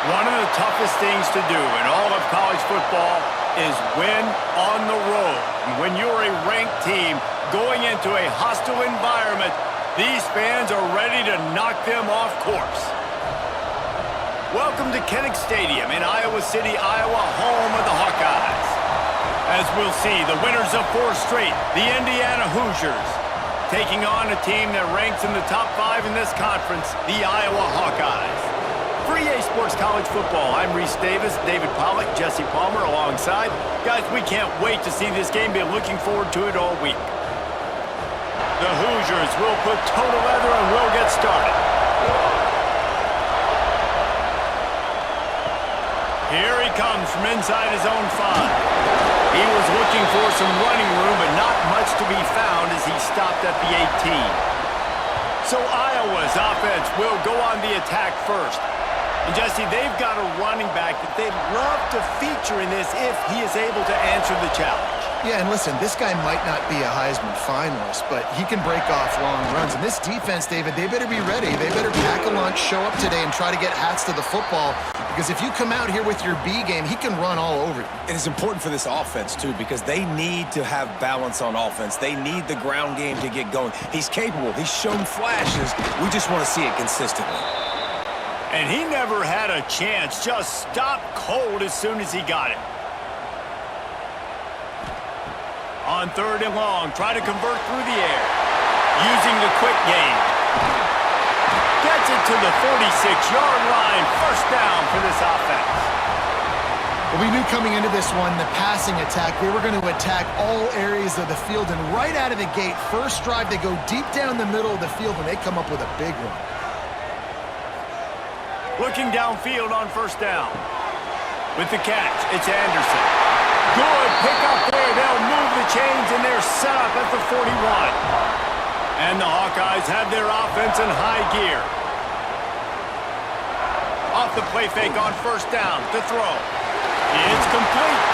One of the toughest things to do in all of college football is win on the road. And when you're a ranked team going into a hostile environment, these fans are ready to knock them off course. Welcome to Kinnick Stadium in Iowa City, Iowa, home of the Hawkeyes. As we'll see, the winners of 4 straight, the Indiana Hoosiers, taking on a team that ranks in the top 5 in this conference, the Iowa Hawkeyes. For EA Sports College Football, I'm Reese Davis, David Pollack, Jesse Palmer alongside. Guys, we can't wait to see this game. Been looking forward to it all week. The Hoosiers will put total leather and we'll get started. Here he comes from inside his own 5. He was looking for some running room, but not much to be found as he stopped at the 18. So Iowa's offense will go on the attack first. And Jesse, they've got a running back that they'd love to feature in this if he is able to answer the challenge. Yeah, and listen, this guy might not be a Heisman finalist, but he can break off long runs. And this defense, David, they better be ready. They better pack a lunch, show up today, and try to get hats to the football. Because if you come out here with your B game, he can run all over you. And it's important for this offense, too, because they need to have balance on offense. They need the ground game to get going. He's capable. He's shown flashes. We just want to see it consistently. And he never had a chance. Just stopped cold as soon as he got it. On 3rd and long, try to convert through the air. Using the quick game. Gets it to the 46-yard line. First down for this offense. Well, we knew coming into this one, the passing attack, they were going to attack all areas of the field. And right out of the gate, first drive, they go deep down the middle of the field, and they come up with a big one. Looking downfield on 1st down. With the catch, it's Anderson. Good pickup there. They'll move the chains, and they're set up at the 41. And the Hawkeyes have their offense in high gear. Off the play fake on 1st down to throw. It's complete.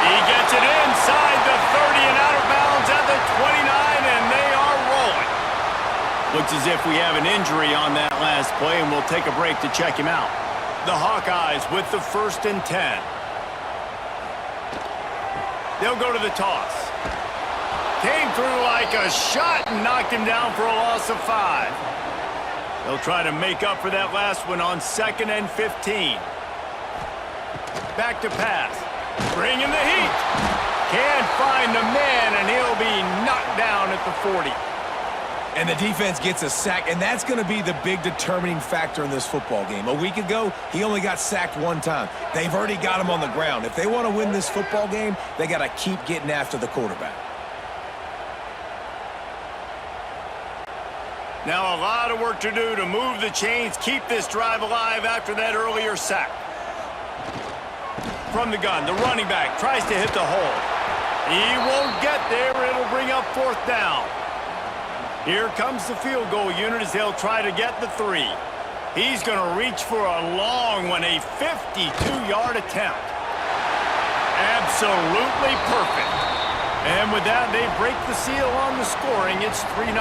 He gets it inside the 30 and out of bounds at the 29, and they are rolling. Looks as if we have an injury on that last play, and we'll take a break to check him out. The Hawkeyes with the 1st and 10. They'll go to the toss. Came through like a shot and knocked him down for a loss of 5. They'll try to make up for that last one on 2nd and 15. Back to pass. Bringing the heat. Can't find the man, and he'll be knocked down at the 40. And the defense gets a sack, and that's going to be the big determining factor in this football game. A week ago, he only got sacked 1 time. They've already got him on the ground. If they want to win this football game, they got to keep getting after the quarterback. Now a lot of work to do to move the chains, keep this drive alive after that earlier sack. From the gun, the running back tries to hit the hole. He won't get there. It'll bring up 4th down. Here comes the field goal unit as they'll try to get the 3. He's going to reach for a long one, a 52-yard attempt. Absolutely perfect. And with that, they break the seal on the scoring. It's 3-0.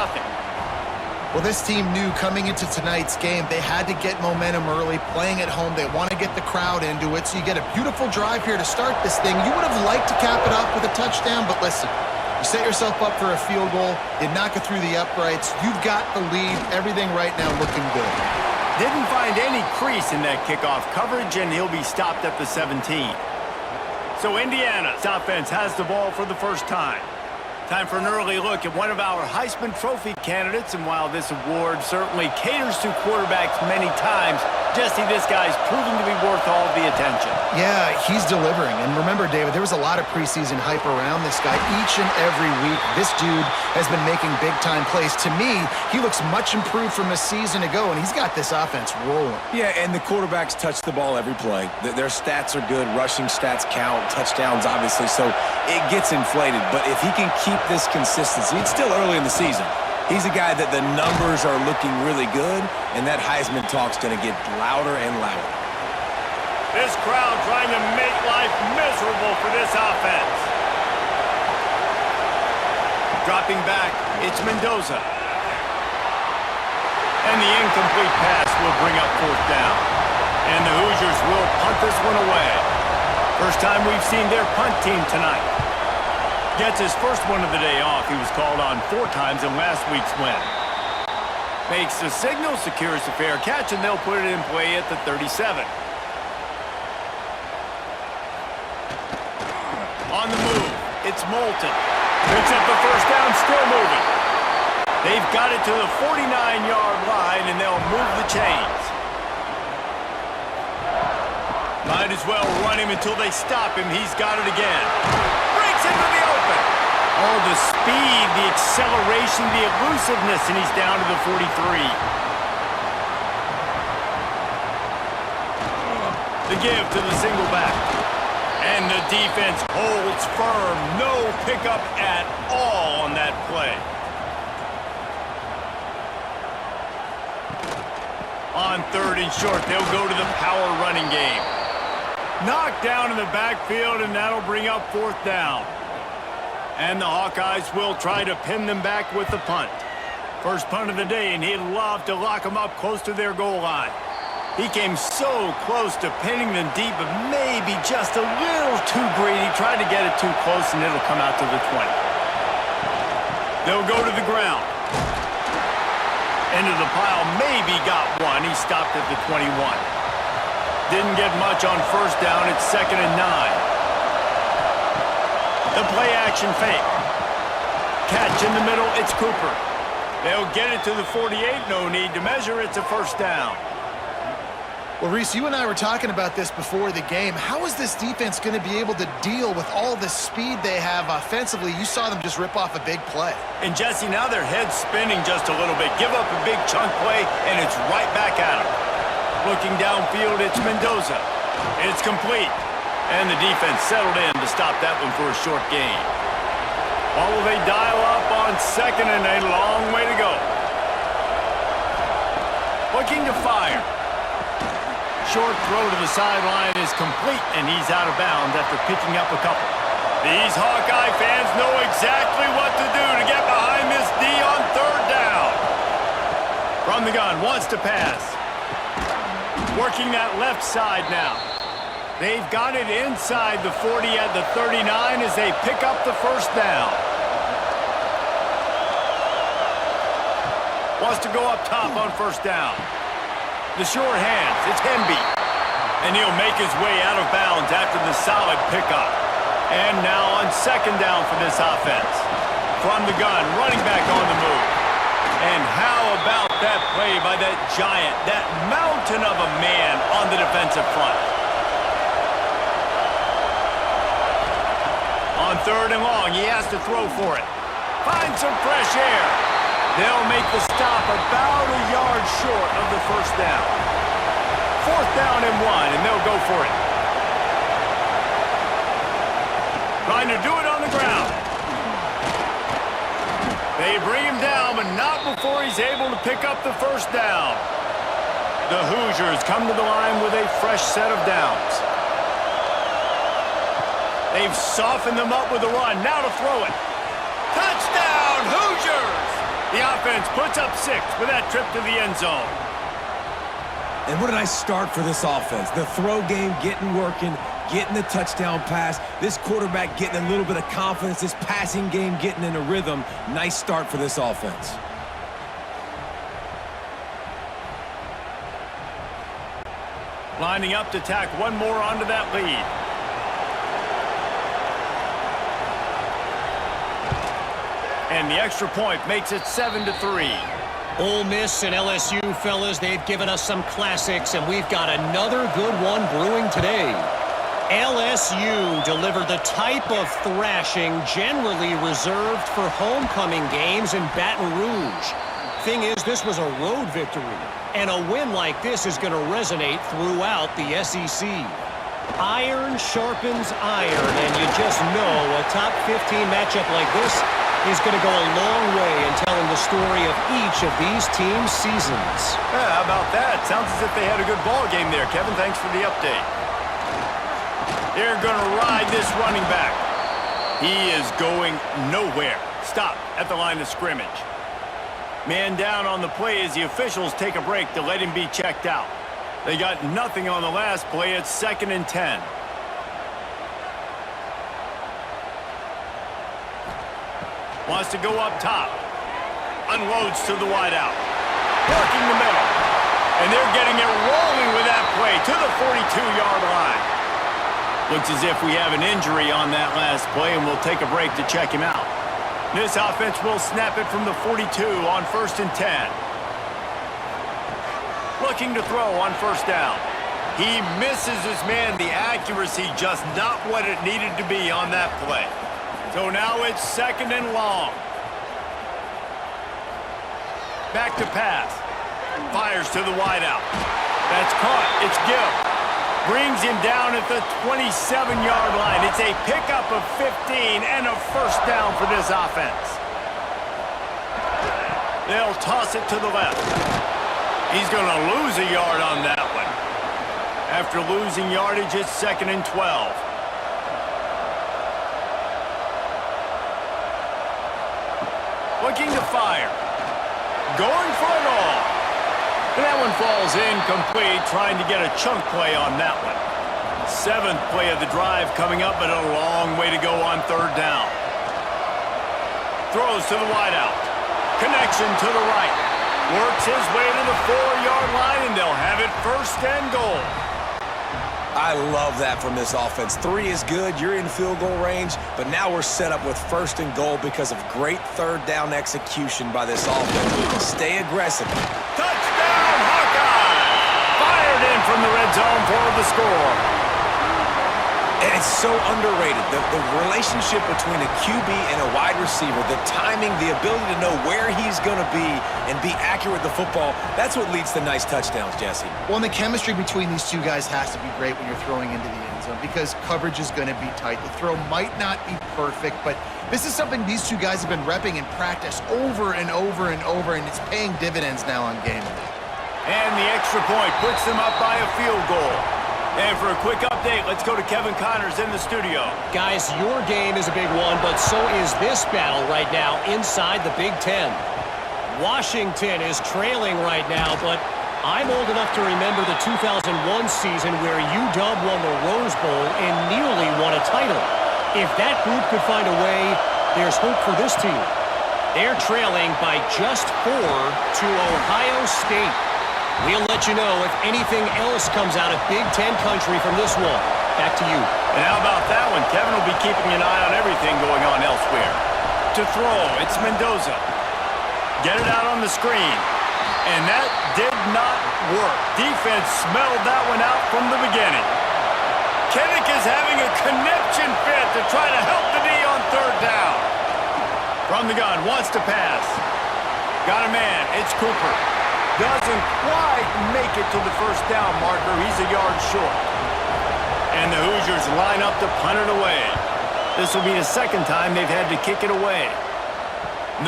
Well, this team knew coming into tonight's game they had to get momentum early, playing at home. They want to get the crowd into it, so you get a beautiful drive here to start this thing. You would have liked to cap it off with a touchdown, but listen, you set yourself up for a field goal, you knock it through the uprights, you've got the lead, everything right now looking good. Didn't find any crease in that kickoff coverage, and he'll be stopped at the 17. So Indiana's offense has the ball for the first time. Time for an early look at one of our Heisman Trophy candidates, and while this award certainly caters to quarterbacks many times, Jesse, this guy's proving to be worth all the attention. Yeah, he's delivering. And remember, David, there was a lot of preseason hype around this guy. Each and every week, this dude has been making big-time plays. To me, he looks much improved from a season ago, and he's got this offense rolling. Yeah, and the quarterbacks touch the ball every play. Their stats are good. Rushing stats count. Touchdowns, obviously, so it gets inflated. But if he can keep this consistency, it's still early in the season. He's a guy that the numbers are looking really good, and that Heisman talk's going to get louder and louder. This crowd trying to make life miserable for this offense. Dropping back, it's Mendoza. And the incomplete pass will bring up 4th down. And the Hoosiers put this one away. First time we've seen their punt team tonight. Gets his first one of the day off. He was called on 4 times in last week's win. Makes the signal, secures the fair catch, and they'll put it in play at the 37. On the move, it's Moulton. Picks up the first down, still moving. They've got it to the 49-yard line, and they'll move the chains. Might as well run him until they stop him. He's got it again. Breaks into the open. Oh, the speed, the acceleration, the elusiveness, and he's down to the 43. The give to the single back. And the defense holds firm. No pickup at all on that play. On 3rd and short, they'll go to the power running game. Knocked down in the backfield, and that'll bring up 4th down. And the Hawkeyes will try to pin them back with the punt. First punt of the day, and he'd love to lock them up close to their goal line. He came so close to pinning them deep, but maybe just a little too greedy. Tried to get it too close, and it'll come out to the 20. They'll go to the ground. Into the pile, maybe got one. He stopped at the 21. Didn't get much on 1st down. It's 2nd and 9. The play action fake. Catch in the middle, it's Cooper. They'll get it to the 48, no need to measure, it's a 1st down. Well, Reese, you and I were talking about this before the game. How is this defense going to be able to deal with all the speed they have offensively? You saw them just rip off a big play. And Jesse, now their head's spinning just a little bit. Give up a big chunk play, and it's right back at them. Looking downfield, it's Mendoza. It's complete. And the defense settled in to stop that one for a short gain. Or will they dial up on 2nd and a long way to go? Looking to fire. Short throw to the sideline is complete, and he's out of bounds after picking up a couple. These Hawkeye fans know exactly what to do to get behind this D on 3rd down. From the gun, wants to pass. Working that left side now. They've got it inside the 40 at the 39 as they pick up the 1st down. Wants to go up top on 1st down. The short hands, it's Hemby. And he'll make his way out of bounds after the solid pickup. And now on 2nd down for this offense. From the gun, running back on the move. And how about that play by that giant, that mountain of a man on the defensive front? On 3rd and long, he has to throw for it. Find some fresh air. They'll make the stop about a yard short of the 1st down. 4th down and 1, and they'll go for it. Trying to do it on the ground. They bring him down, but not before he's able to pick up the 1st down. The Hoosiers come to the line with a fresh set of downs. They've softened them up with a run. Now to throw it. Touchdown, Hoosiers! The offense puts up 6 with that trip to the end zone. And what a nice start for this offense. The throw game getting working, getting the touchdown pass. This quarterback getting a little bit of confidence. This passing game getting in a rhythm. Nice start for this offense. Lining up to tack one more onto that lead. And the extra point makes it 7-3. Ole Miss and LSU, fellas, they've given us some classics, and we've got another good one brewing today. LSU delivered the type of thrashing generally reserved for homecoming games in Baton Rouge. Thing is, this was a road victory, and a win like this is going to resonate throughout the SEC. Iron sharpens iron, and you just know a top 15 matchup like this is going to go a long way in telling the story of each of these teams' seasons. Yeah, how about that? Sounds as if they had a good ball game there, Kevin. Thanks for the update. They're going to ride this running back. He is going nowhere. Stop at the line of scrimmage. Man down on the play as the officials take a break to let him be checked out. They got nothing on the last play. It's 2nd and 10. Wants to go up top. Unloads to the wideout. Working the middle. And they're getting it rolling with that play to the 42-yard line. Looks as if we have an injury on that last play, and we'll take a break to check him out. This offense will snap it from the 42 on 1st and 10. Looking to throw on 1st down. He misses his man. The accuracy just not what it needed to be on that play. So now it's 2nd and long. Back to pass. Fires to the wideout. That's caught. It's Gill. Brings him down at the 27-yard line. It's a pickup of 15 and a 1st down for this offense. They'll toss it to the left. He's going to lose a yard on that one. After losing yardage, it's 2nd and 12. Looking to fire. Going for it all. And that one falls incomplete, trying to get a chunk play on that one. 7th play of the drive coming up, but a long way to go on 3rd down. Throws to the wideout. Connection to the right. Works his way to the 4-yard line, and they'll have it 1st and goal. I love that from this offense. 3 is good. You're in field goal range, but now we're set up with 1st and goal because of great 3rd down execution by this offense. Stay aggressive. Touchdown, Hawkeyes! Fired in from the red zone for the score. And it's so underrated. The relationship between a QB and a wide receiver, the timing, the ability to know where he's going to be and be accurate with the football, that's what leads to nice touchdowns, Jesse. Well, and the chemistry between these two guys has to be great when you're throwing into the end zone because coverage is going to be tight. The throw might not be perfect, but this is something these two guys have been repping in practice over and over and over, and it's paying dividends now on game day. And the extra point puts them up by a field goal. And for a quick update, let's go to Kevin Connors in the studio. Guys, your game is a big one, but so is this battle right now inside the Big Ten. Washington is trailing right now, but I'm old enough to remember the 2001 season where UW won the Rose Bowl and nearly won a title. If that group could find a way, there's hope for this team. They're trailing by just 4 to Ohio State. We'll let you know if anything else comes out of Big Ten country from this one. Back to you. And how about that one? Kevin will be keeping an eye on everything going on elsewhere. To throw, it's Mendoza. Get it out on the screen. And that did not work. Defense smelled that one out from the beginning. Kinnick is having a conniption fit to try to help the D on 3rd down. From the gun, wants to pass. Got a man, it's Cooper. Doesn't quite make it to the 1st down marker. He's a yard short. And the Hoosiers line up to punt it away. This will be the 2nd time they've had to kick it away.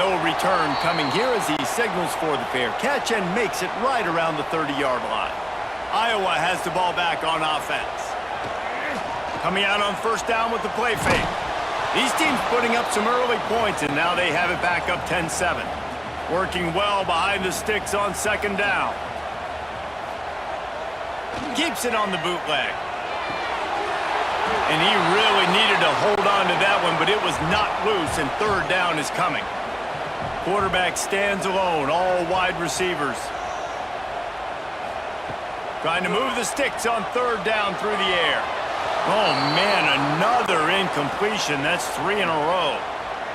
No return coming here as he signals for the fair catch and makes it right around the 30-yard line. Iowa has the ball back on offense. Coming out on 1st down with the play fake. These teams putting up some early points, and now they have it back up 10-7. Working well behind the sticks on 2nd down. Keeps it on the bootleg. And he really needed to hold on to that one, but it was not loose, and 3rd down is coming. Quarterback stands alone, all wide receivers. Trying to move the sticks on 3rd down through the air. Oh, man, another incompletion. That's 3 in a row.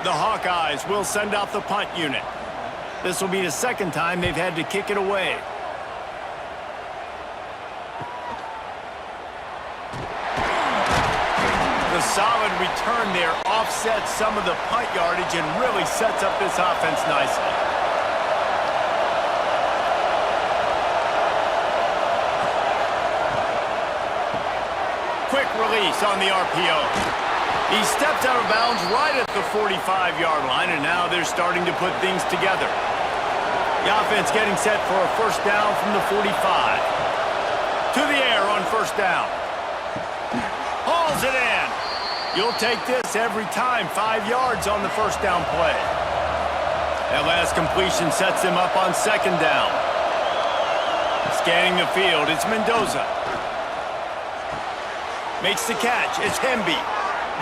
The Hawkeyes will send out the punt unit. This will be the 2nd time they've had to kick it away. The solid return there offsets some of the punt yardage and really sets up this offense nicely. Quick release on the RPO. He stepped out of bounds right at the 45-yard line, and now they're starting to put things together. The offense getting set for a 1st down from the 45. To the air on 1st down. Hauls it in. You'll take this every time. 5 yards on the 1st down play. That last completion sets him up on 2nd down. Scanning the field, it's Mendoza. Makes the catch, it's Hemby.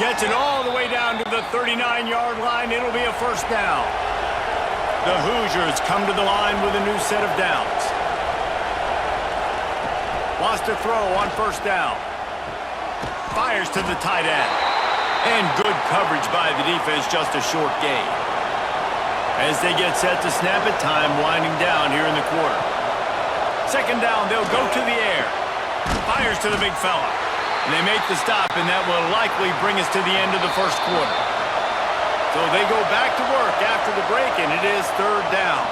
Gets it all the way down to the 39-yard line. It'll be a first down. The Hoosiers come to the line with a new set of downs. Lost a throw on first down. Fires to the tight end. And good coverage by the defense, just a short gain. As they get set to snap it, time winding down here in the quarter. Second down, they'll go to the air. Fires to the big fella. And they make the stop, and that will likely bring us to the end of the first quarter. So they go back to work after the break, and it is third down.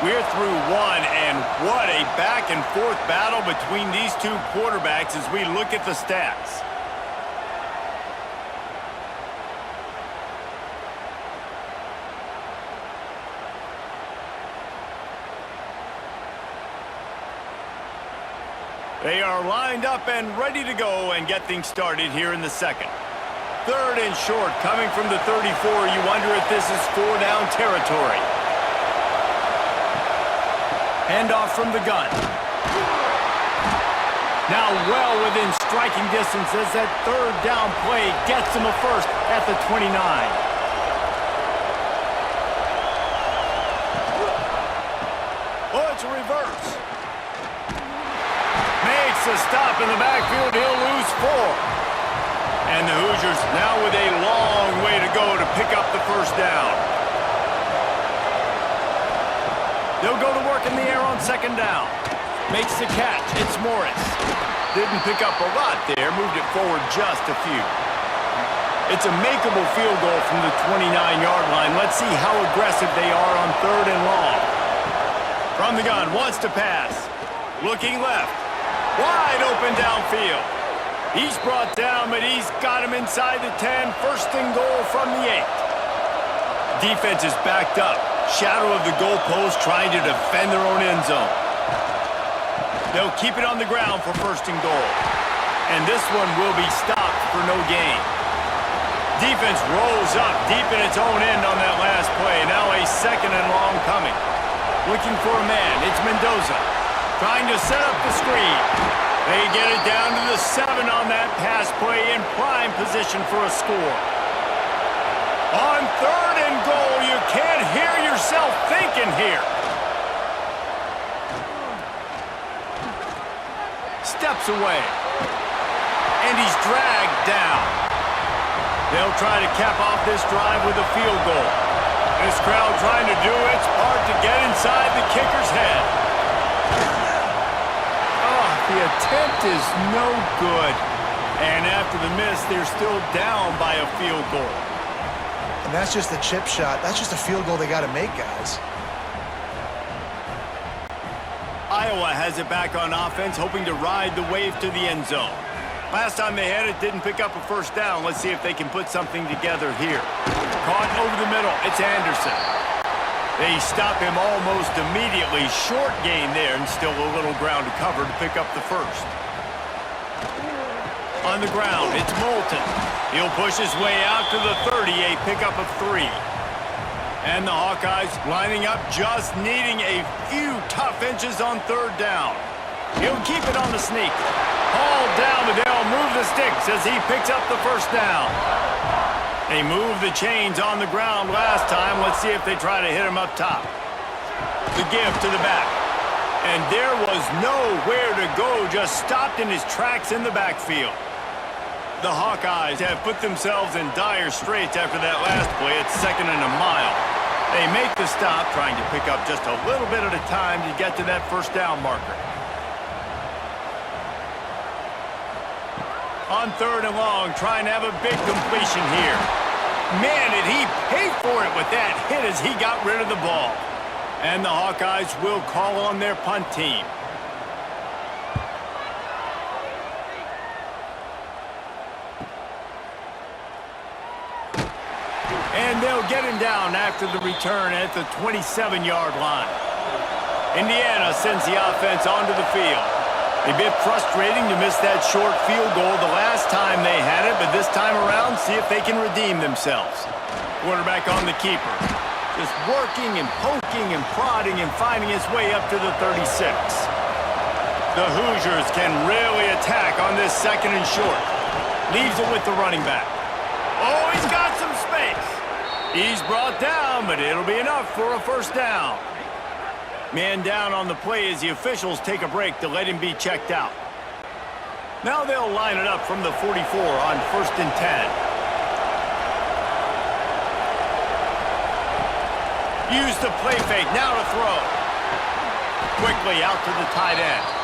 We're through one, and what a back-and-forth battle between these two quarterbacks as we look at the stats. They are lined up and ready to go and get things started here in the second. Third and short, coming from the 34. You wonder if this is four-down territory. Handoff from the gun. Now well within striking distance as that third down play gets them a first at the 29. Oh, it's a reverse. Makes a stop in the backfield. He'll lose 4. And the Hoosiers now with a long way to go to pick up the first down. They'll go to work in the air on second down. Makes the catch. It's Morris. Didn't pick up a lot there. Moved it forward just a few. It's a makeable field goal from the 29-yard line. Let's see how aggressive they are on third and long. From the gun, wants to pass. Looking left. Wide open downfield. He's brought down, but he's got him inside the 10. First and goal from the 8. Defense is backed up. Shadow of the goalpost trying to defend their own end zone. They'll keep it on the ground for first and goal. And this one will be stopped for no gain. Defense rolls up deep in its own end on that last play. Now a second and long coming. Looking for a man. It's Mendoza. Trying to set up the screen. They get it down to the 7 on that pass play in prime position for a score. On third and goal, you can't hear yourself thinking here. Steps away. And he's dragged down. They'll try to cap off this drive with a field goal. This crowd trying to do its part to get inside the kicker's head. Oh, the attempt is no good. And after the miss, they're still down by a field goal. And that's just a chip shot. That's just a field goal they got to make, guys. Iowa has it back on offense, hoping to ride the wave to the end zone. Last time they had it, didn't pick up a first down. Let's see if they can put something together here. Caught over the middle. It's Anderson. They stop him almost immediately. Short gain there, and still a little ground to cover to pick up the first. On the ground, it's Moulton. He'll push his way out to the 30, a pickup of 3. And the Hawkeyes lining up, just needing a few tough inches on third down. He'll keep it on the sneak. Hauled down, but they'll move the sticks as he picks up the first down. They moved the chains on the ground last time. Let's see if they try to hit him up top. The give to the back. And there was nowhere to go, just stopped in his tracks in the backfield. The Hawkeyes have put themselves in dire straits after that last play. It's second and a mile. They make the stop, trying to pick up just a little bit at a time to get to that first down marker. On third and long, trying to have a big completion here. Man, did he pay for it with that hit as he got rid of the ball. And the Hawkeyes will call on their punt team. And they'll get him down after the return at the 27-yard line. Indiana sends the offense onto the field. A bit frustrating to miss that short field goal the last time they had it, but this time around, see if they can redeem themselves. Quarterback on the keeper. Just working and poking and prodding and finding his way up to the 36. The Hoosiers can really attack on this second and short. Leaves it with the running back. Oh, he's got some space. He's brought down, but it'll be enough for a first down. Man down on the play as the officials take a break to let him be checked out. Now they'll line it up from the 44 on 1st and 10. Use the play fake, now to throw. Quickly out to the tight end.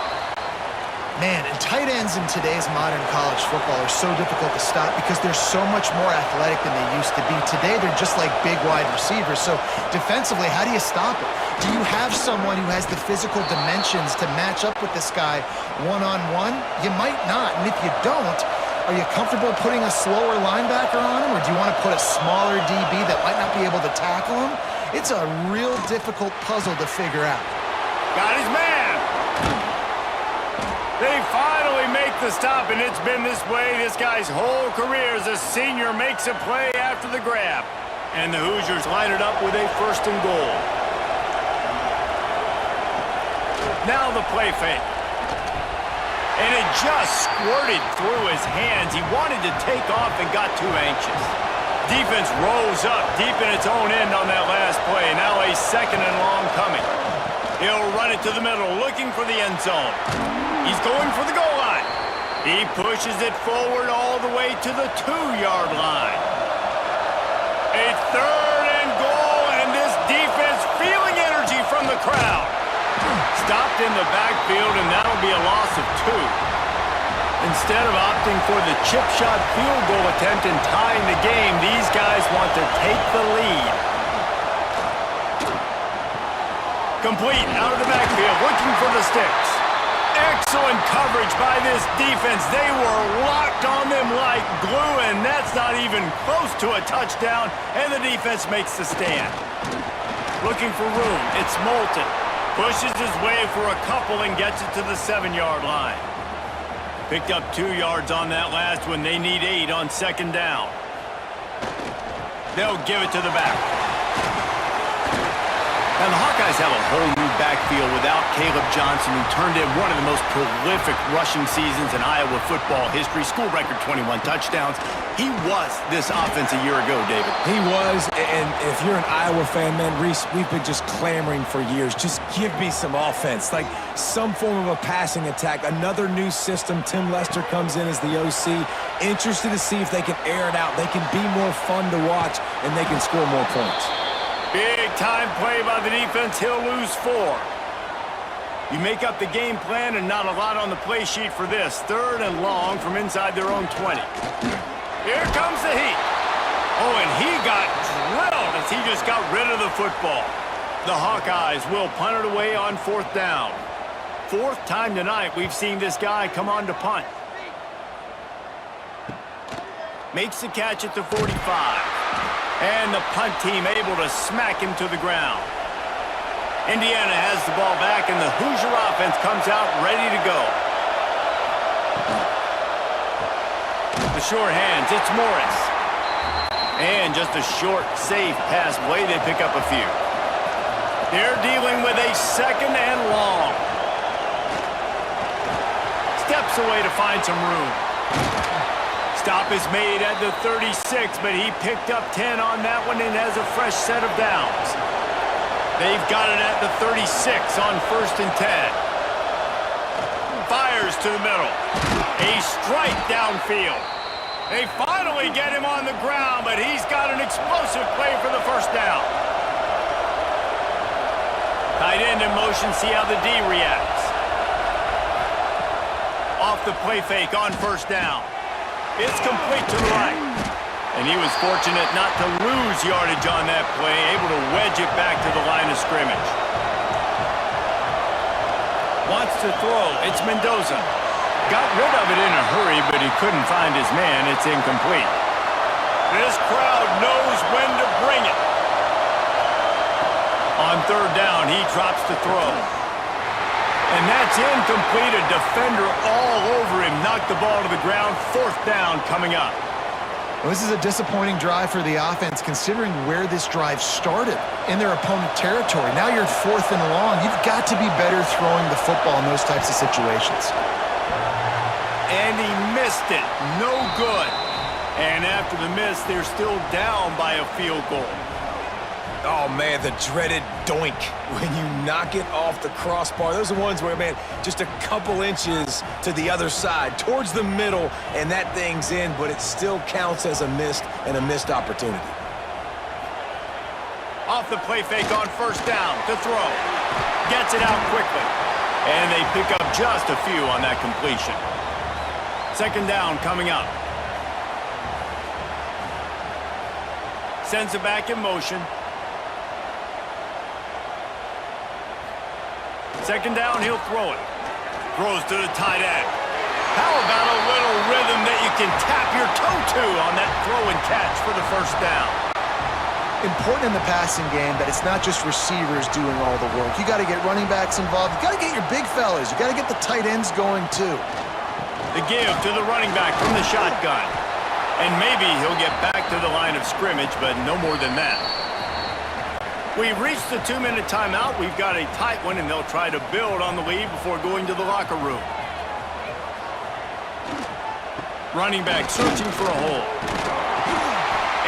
Man, and tight ends in today's modern college football are so difficult to stop because they're so much more athletic than they used to be. Today, they're just like big wide receivers. So defensively, how do you stop it? Do you have someone who has the physical dimensions to match up with this guy one-on-one? You might not. And if you don't, are you comfortable putting a slower linebacker on him? Or do you want to put a smaller DB that might not be able to tackle him? It's a real difficult puzzle to figure out. Got his man. They finally make the stop, and it's been this way this guy's whole career as a senior makes a play after the grab. And the Hoosiers line it up with a 1st and goal. Now the play fake. And it just squirted through his hands. He wanted to take off and got too anxious. Defense rose up deep in its own end on that last play. Now a 2nd and long coming. He'll run it to the middle, looking for the end zone. He's going for the goal line. He pushes it forward all the way to the 2-yard line. A 3rd and goal, and this defense feeling energy from the crowd. Stopped in the backfield, and that'll be a loss of 2. Instead of opting for the chip shot field goal attempt and tying the game, these guys want to take the lead. Complete out of the backfield, looking for the sticks. Excellent coverage by this defense. They were locked on them like glue, and that's not even close to a touchdown, and the defense makes the stand. Looking for room. It's Moulton. Pushes his way for a couple and gets it to the 7-yard line. Picked up 2 yards on that last one. They need 8 on 2nd down. They'll give it to the back. Now, the Hawkeyes have a whole new backfield without Caleb Johnson, who turned in one of the most prolific rushing seasons in Iowa football history. School record 21 touchdowns. He was this offense a year ago, David. He was, and if you're an Iowa fan, man, Reese, we've been just clamoring for years. Just give me some offense, like some form of a passing attack. Another new system. Tim Lester comes in as the OC. Interested to see if they can air it out. They can be more fun to watch, and they can score more points. Big-time play by the defense. He'll lose 4. You make up the game plan and not a lot on the play sheet for this. 3rd and long from inside their own 20. Here comes the heat. Oh, and he got drilled as he just got rid of the football. The Hawkeyes will punt it away on 4th down. 4th time tonight we've seen this guy come on to punt. Makes the catch at the 45. And the punt team able to smack him to the ground. Indiana has the ball back, and the Hoosier offense comes out ready to go. The short hands, it's Morris. And just a short, safe pass play. They pick up a few. They're dealing with a 2nd and long. Steps away to find some room. Stop is made at the 36, but he picked up 10 on that one and has a fresh set of downs. They've got it at the 36 on 1st and 10. Fires to the middle. A strike downfield. They finally get him on the ground, but he's got an explosive play for the 1st down. Tight end in motion, see how the D reacts. Off the play fake on 1st down. It's complete to the right. And he was fortunate not to lose yardage on that play, able to wedge it back to the line of scrimmage. Wants to throw. It's Mendoza. Got rid of it in a hurry, but he couldn't find his man. It's incomplete. This crowd knows when to bring it. On 3rd down, he drops to throw. And that's incomplete. A defender all over him. Knocked the ball to the ground. 4th down coming up. Well, this is a disappointing drive for the offense considering where this drive started, in their opponent territory. Now you're 4th and long. You've got to be better throwing the football in those types of situations. And he missed it. No good. And after the miss, they're still down by a field goal. Oh, man, the dreaded doink when you knock it off the crossbar. Those are ones where, man, just a couple inches to the other side, towards the middle, and that thing's in, but it still counts as a missed opportunity. Off the play fake on first down to throw. Gets it out quickly. And they pick up just a few on that completion. 2nd down coming up. Sends it back in motion. 2nd down, he'll throw it. Throws to the tight end. How about a little rhythm that you can tap your toe to on that throw and catch for the 1st down? Important in the passing game that it's not just receivers doing all the work. You got to get running backs involved. You got to get your big fellas. You got to get the tight ends going too. The give to the running back from the shotgun. And maybe he'll get back to the line of scrimmage, but no more than that. We've reached the 2-minute timeout. We've got a tight one, and they'll try to build on the lead before going to the locker room. Running back searching for a hole.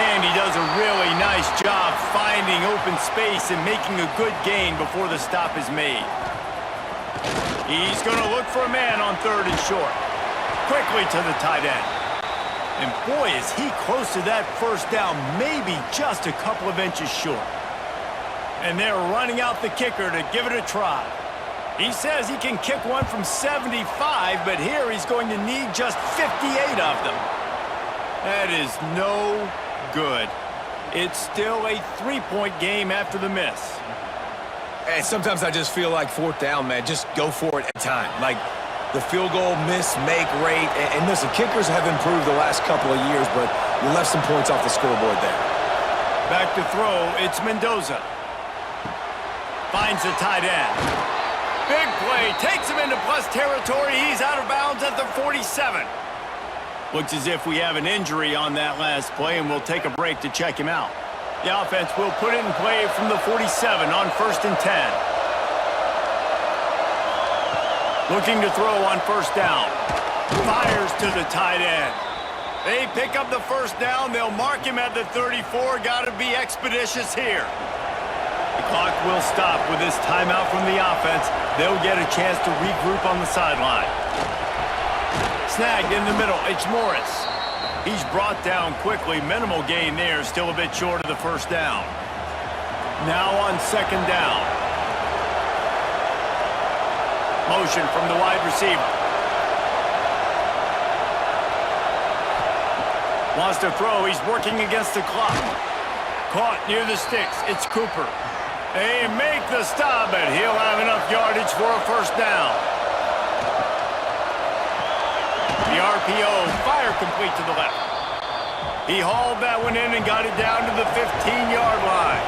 And he does a really nice job finding open space and making a good gain before the stop is made. He's going to look for a man on 3rd and short. Quickly to the tight end. And boy, is he close to that 1st down, maybe just a couple of inches short. And they're running out the kicker to give it a try. He says he can kick one from 75, but here he's going to need just 58 of them. That is no good. It's still a 3-point game after the miss. And sometimes I just feel like 4th down, man, just go for it at time. Like the field goal miss-make rate. And listen, kickers have improved the last couple of years, but you left some points off the scoreboard there. Back to throw, it's Mendoza. Finds the tight end. Big play, takes him into plus territory. He's out of bounds at the 47. Looks as if we have an injury on that last play, and we'll take a break to check him out. The offense will put it in play from the 47 on 1st and 10. Looking to throw on 1st down. Fires to the tight end. They pick up the 1st down. They'll mark him at the 34. Got to be expeditious here. The clock will stop with this timeout from the offense. They'll get a chance to regroup on the sideline. Snagged in the middle. It's Morris. He's brought down quickly. Minimal gain there. Still a bit short of the 1st down. Now on 2nd down. Motion from the wide receiver. Wants to throw. He's working against the clock. Caught near the sticks. It's Cooper. They make the stop, but he'll have enough yardage for a 1st down. The RPO, fire complete to the left. He hauled that one in and got it down to the 15-yard line.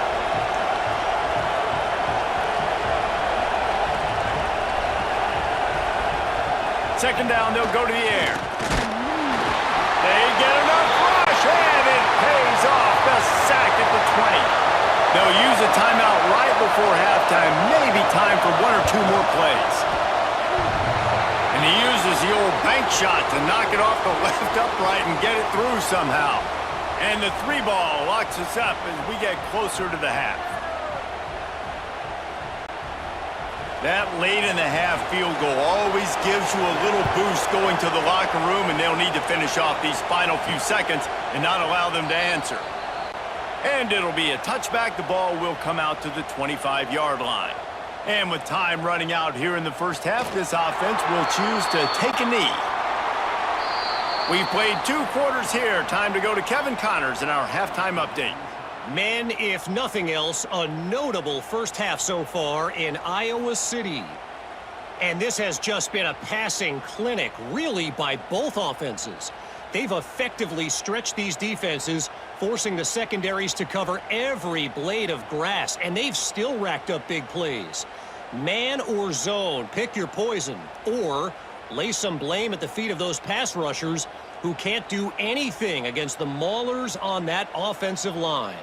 Second down, they'll go to the air. They get enough rush, and it pays off. The sack at the 20. They'll use a timeout right before halftime, maybe time for 1 or 2 more plays. And he uses the old bank shot to knock it off the left upright and get it through somehow. And the 3-ball locks us up as we get closer to the half. That late in the half field goal always gives you a little boost going to the locker room, and they'll need to finish off these final few seconds and not allow them to answer. And it'll be a touchback. The ball will come out to the 25-yard line. And with time running out here in the 1st half, this offense will choose to take a knee. We've played 2 quarters here. Time to go to Kevin Connors in our halftime update. Men, if nothing else, a notable 1st half so far in Iowa City. And this has just been a passing clinic, really, by both offenses. They've effectively stretched these defenses, forcing the secondaries to cover every blade of grass, and they've still racked up big plays. Man or zone, pick your poison. Or Lay some blame at the feet of those pass rushers who can't do anything against the maulers on that offensive line.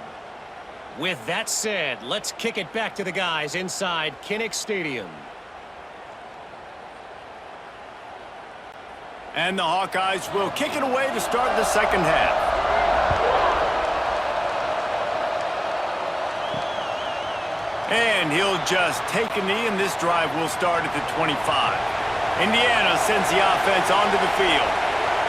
With that said, let's kick it back to the guys inside Kinnick Stadium. And the Hawkeyes will kick it away to start the second half. And he'll just take a knee, and this drive will start at the 25. Indiana sends the offense onto the field.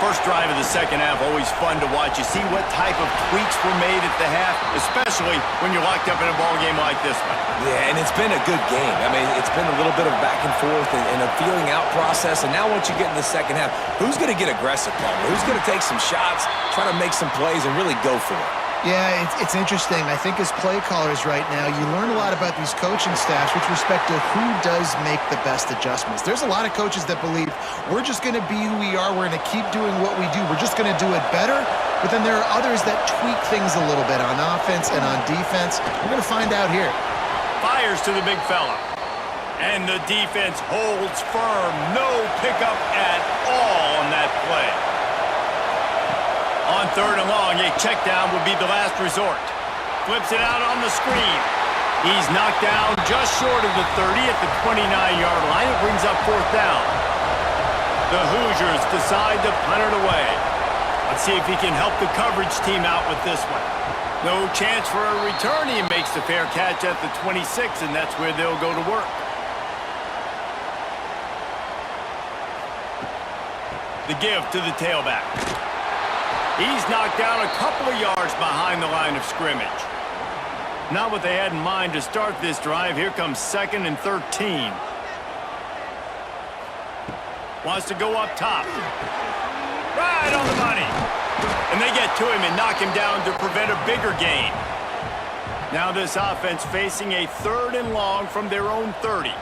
First drive of the second half, always fun to watch. You see what type of tweaks were made at the half, especially when you're locked up in a ball game like this one. Yeah, and it's been a good game. I mean, it's been a little bit of back and forth and a feeling out process. And now once you get in the second half, who's going to get aggressive, Palmer? Who's going to take some shots, try to make some plays, and really go for it? Yeah, it's interesting. I think as play callers right now, you learn a lot about these coaching staffs with respect to who does make the best adjustments. There's a lot of coaches that believe we're just going to be who we are. We're going to keep doing what we do. We're just going to do it better. But then there are others that tweak things a little bit on offense and on defense. We're going to find out here. Fires to the big fella. And the defense holds firm. No pickup at all on that play. On third and long, a check down would be the last resort. Flips it out on the screen. He's knocked down just short of the 30 at the 29-yard line. It brings up fourth down. The Hoosiers decide to punt it away. Let's see if he can help the coverage team out with this one. No chance for a return. He makes the fair catch at the 26, and that's where they'll go to work. The give to the tailback. He's knocked down a couple of yards behind the line of scrimmage. Not what they had in mind to start this drive. Here comes 2nd and 13. Wants to go up top. Right on the money. And they get to him and knock him down to prevent a bigger gain. Now this offense facing a 3rd and long from their own 30.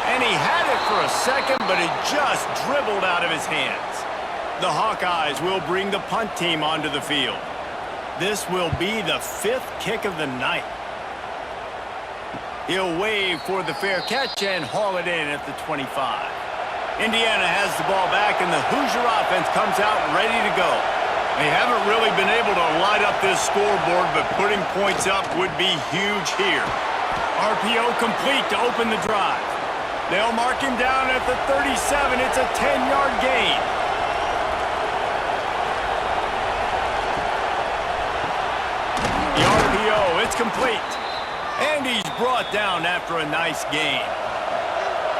And he had it for a second, but it just dribbled out of his hands. The Hawkeyes will bring the punt team onto the field. This will be the 5th kick of the night. He'll wave for the fair catch and haul it in at the 25. Indiana has the ball back, and the Hoosier offense comes out ready to go. They haven't really been able to light up this scoreboard, but putting points up would be huge here. RPO complete to open the drive. They'll mark him down at the 37. It's a 10-yard gain. The RPO, it's complete. And he's brought down after a nice gain.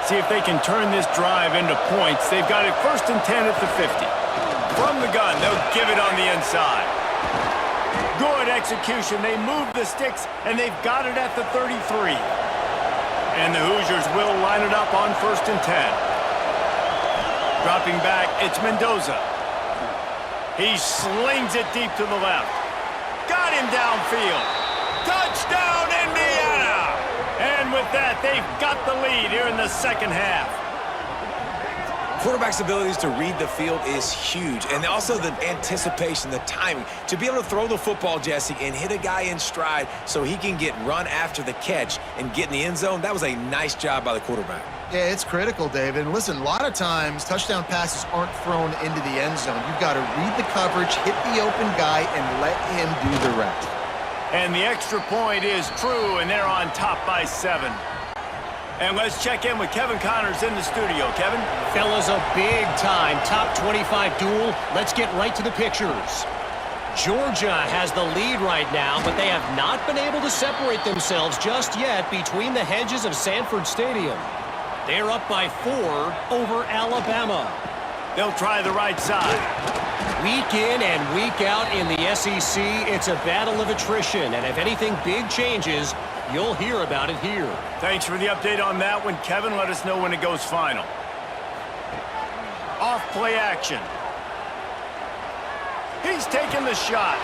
See if they can turn this drive into points. They've got it 1st and 10 at the 50. From the gun, they'll give it on the inside. Good execution. They move the sticks, and they've got it at the 33. And the Hoosiers will line it up on 1st and 10. Dropping back, it's Mendoza. He slings it deep to the left. Got him downfield. Touchdown, Indiana! And with that, they've got the lead here in the second half. Quarterback's abilities to read the field is huge, and also the anticipation, the timing. To be able to throw the football, Jesse, and hit a guy in stride so he can get run after the catch and get in the end zone, that was a nice job by the quarterback. Yeah, it's critical, David. And listen, a lot of times touchdown passes aren't thrown into the end zone. You've got to read the coverage, hit the open guy, and let him do the rest. And the extra point is true, and they're on top by 7. And let's check in with Kevin Connors in the studio. Kevin? Fellas, a big-time top 25 duel. Let's get right to the pictures. Georgia has the lead right now, but they have not been able to separate themselves just yet between the hedges of Sanford Stadium. They're up by 4 over Alabama. They'll try the right side. Week in and week out in the SEC, it's a battle of attrition, and if anything big changes, you'll hear about it here. Thanks for the update on that one, Kevin. Let us know when it goes final. Off play action. He's taking the shot.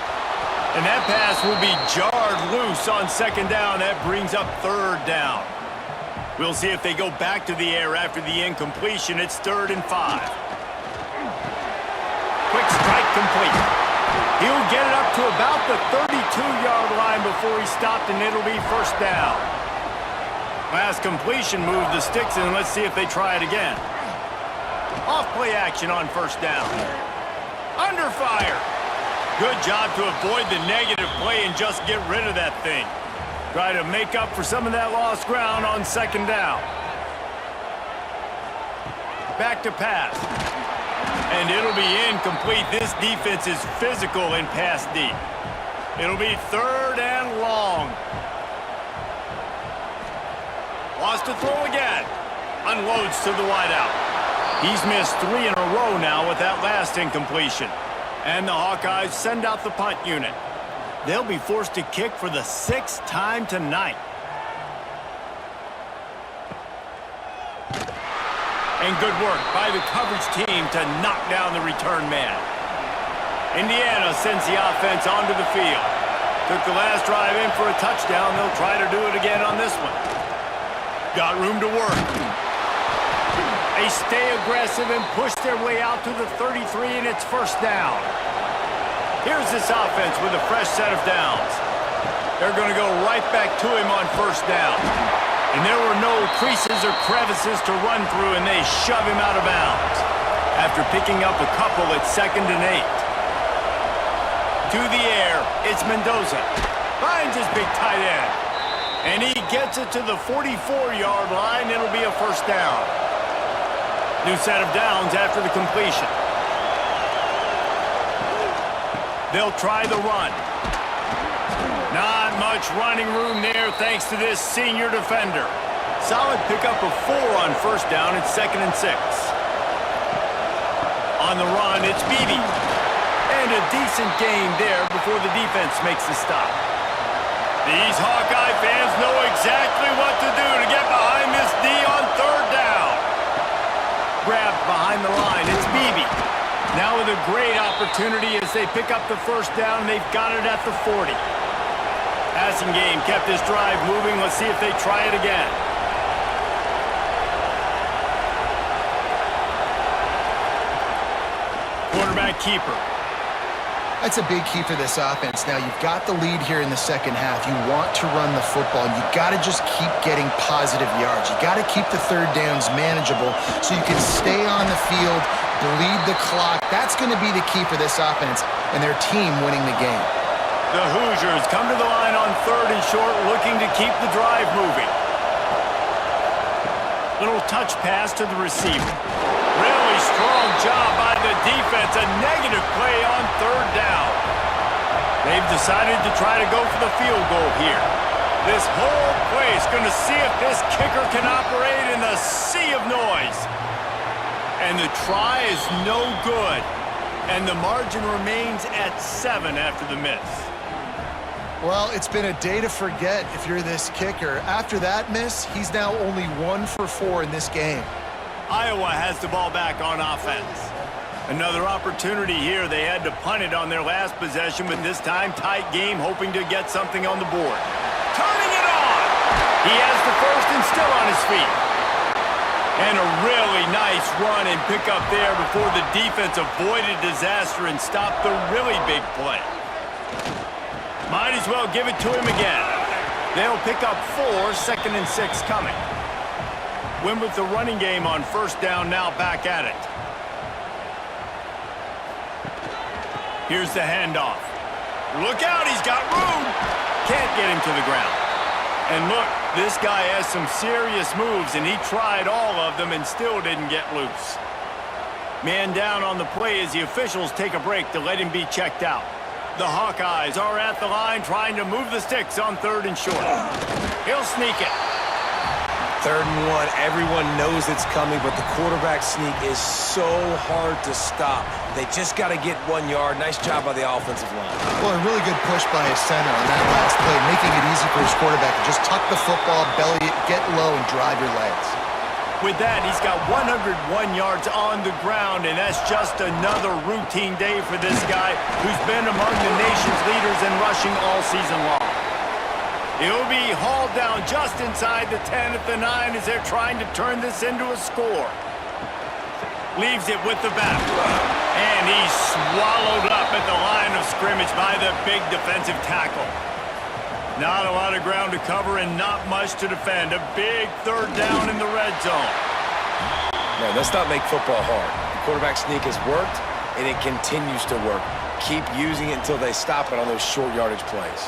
And that pass will be jarred loose on 2nd down. That brings up 3rd down. We'll see if they go back to the air after the incompletion. It's 3rd and 5. Quick strike complete. He'll get it up to about the 32-yard line before he stopped, and it'll be 1st down. Last completion moved the sticks, and let's see if they try it again. Off play action on first down. Under fire. Good job to avoid the negative play and just get rid of that thing. Try to make up for some of that lost ground on second down. Back to pass. And it'll be incomplete. This defense is physical in pass deep. It'll be third and long. Wants to throw again. Unloads to the wideout. He's missed 3 in a row now with that last incompletion. And the Hawkeyes send out the punt unit. They'll be forced to kick for the 6th time tonight. And good work by the coverage team to knock down the return man. Indiana sends the offense onto the field. Took the last drive in for a touchdown. They'll try to do it again on this one. Got room to work. They stay aggressive and push their way out to the 33, and it's first down. Here's this offense with a fresh set of downs. They're going to go right back to him on first down. And there were no creases or crevices to run through, and they shove him out of bounds after picking up a couple at 2nd and 8. To the air, it's Mendoza. Finds his big tight end. And he gets it to the 44-yard line. It'll be a first down. New set of downs after the completion. They'll try the run. Not much running room there thanks to this senior defender. Solid pickup of 4 on first down at 2nd and 6. On the run, it's Beebe. And a decent gain there before the defense makes the stop. These Hawkeye fans know exactly what to do to get behind this D on third down. Grabbed behind the line, it's Beebe. Now with a great opportunity as they pick up the first down, they've got it at the 40. Passing game kept this drive moving. Let's see if they try it again. Quarterback keeper. That's a big key for this offense. Now, you've got the lead here in the second half. You want to run the football. You got to just keep getting positive yards. You got to keep the third downs manageable so you can stay on the field, bleed the clock. That's going to be the key for this offense and their team winning the game. The Hoosiers come to the line on 3rd and short, looking to keep the drive moving. Little touch pass to the receiver. Really strong job by the defense. A negative play on 3rd down. They've decided to try to go for the field goal here. This whole play is going to see if this kicker can operate in the sea of noise. And the try is no good. And the margin remains at 7 after the miss. Well, it's been a day to forget if you're this kicker. After that miss, he's now only 1 for 4 in this game. Iowa has the ball back on offense. Another opportunity here. They had to punt it on their last possession, but this time tight game, hoping to get something on the board. Turning it on! He has the first and still on his feet. And a really nice run and pick up there before the defense avoided disaster and stopped the really big play. Might as well give it to him again. They'll pick up 4, 2nd and 6 coming. Win with the running game on first down, now back at it. Here's the handoff. Look out, he's got room. Can't get him to the ground. And look, this guy has some serious moves, and he tried all of them and still didn't get loose. Man down on the play as the officials take a break to let him be checked out. The Hawkeyes are at the line trying to move the sticks on 3rd and short. He'll sneak it. 3rd and 1, everyone knows it's coming, but the quarterback sneak is so hard to stop. They just got to get 1 yard. Nice job by the offensive line. Well, a really good push by his center on that last play, making it easy for his quarterback to just tuck the football, belly it, get low, and drive your legs. With that, he's got 101 yards on the ground, and that's just another routine day for this guy who's been among the nation's leaders in rushing all season long. He'll be hauled down just inside the 10 at the 9 as they're trying to turn this into a score. Leaves it with the back. And he's swallowed up at the line of scrimmage by the big defensive tackle. Not a lot of ground to cover and not much to defend. A big third down in the red zone. Man, let's not make football hard. The quarterback sneak has worked, and it continues to work. Keep using it until they stop it on those short yardage plays.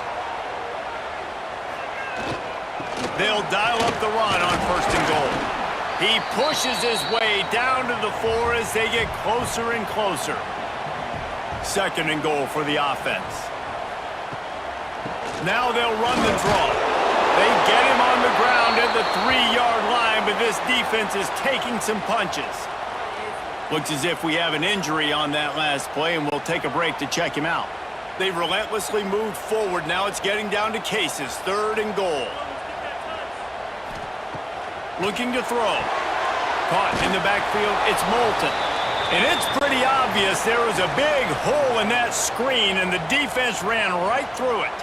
They'll dial up the run on 1st and goal. He pushes his way down to the 4 as they get closer and closer. 2nd and goal for the offense. Now they'll run the draw. They get him on the ground at the 3-yard line, but this defense is taking some punches. Looks as if we have an injury on that last play, and we'll take a break to check him out. They've relentlessly moved forward. Now it's getting down to cases. 3rd and goal. Looking to throw. Caught in the backfield. It's Moulton. And it's pretty obvious there was a big hole in that screen, and the defense ran right through it.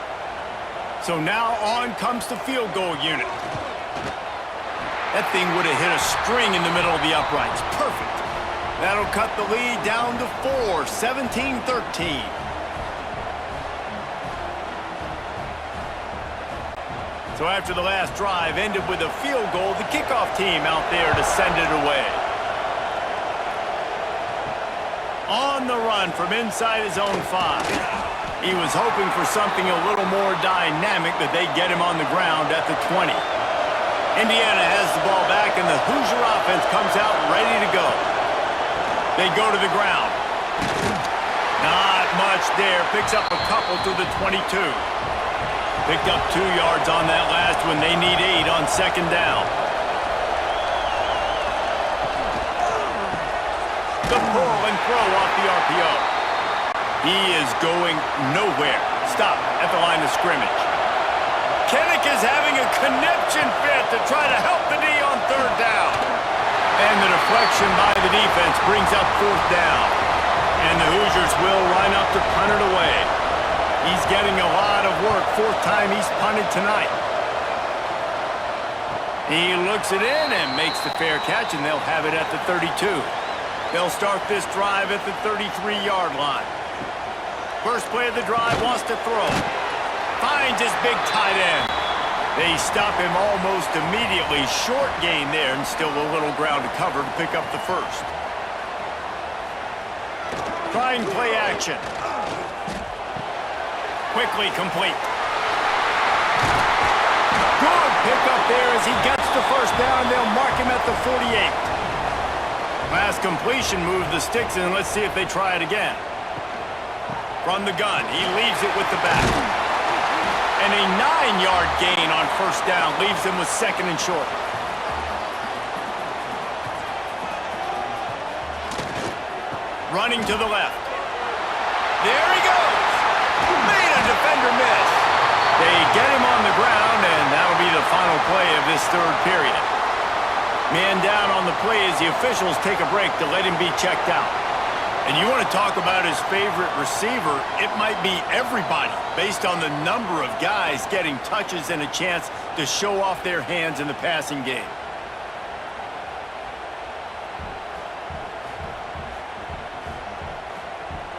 So now on comes the field goal unit. That thing would have hit a string in the middle of the uprights. Perfect. That'll cut the lead down to 4, 17-13. So after the last drive ended with a field goal, the kickoff team out there to send it away. On the run from inside his own 5. He was hoping for something a little more dynamic, but they get him on the ground at the 20. Indiana has the ball back, and the Hoosier offense comes out ready to go. They go to the ground. Not much there. Picks up a couple to the 22. Picked up 2 yards on that last one. They need 8 on 2nd down. The pull and throw off the RPO. He is going nowhere. Stop at the line of scrimmage. Kinnick is having a conniption fit to try to help the D on 3rd down. And the deflection by the defense brings up 4th down. And the Hoosiers will line up to punt it away. He's getting a lot of work. 4th time he's punted tonight. He looks it in and makes the fair catch, and they'll have it at the 32. They'll start this drive at the 33-yard line. First play of the drive, wants to throw. Finds his big tight end. They stop him almost immediately. Short gain there, and still a little ground to cover to pick up the 1st. Trying play action. Quickly complete. Good pickup there as he gets the 1st down. They'll mark him at the 48. Last completion moved the sticks in. Let's see if they try it again. From the gun, he leaves it with the back. And a 9-yard gain on 1st down leaves him with 2nd and short. Running to the left. There he goes. Made a defender miss. They get him on the ground, and that'll be the final play of this 3rd period. Man down on the play as the officials take a break to let him be checked out. And you want to talk about his favorite receiver, it might be everybody based on the number of guys getting touches and a chance to show off their hands in the passing game.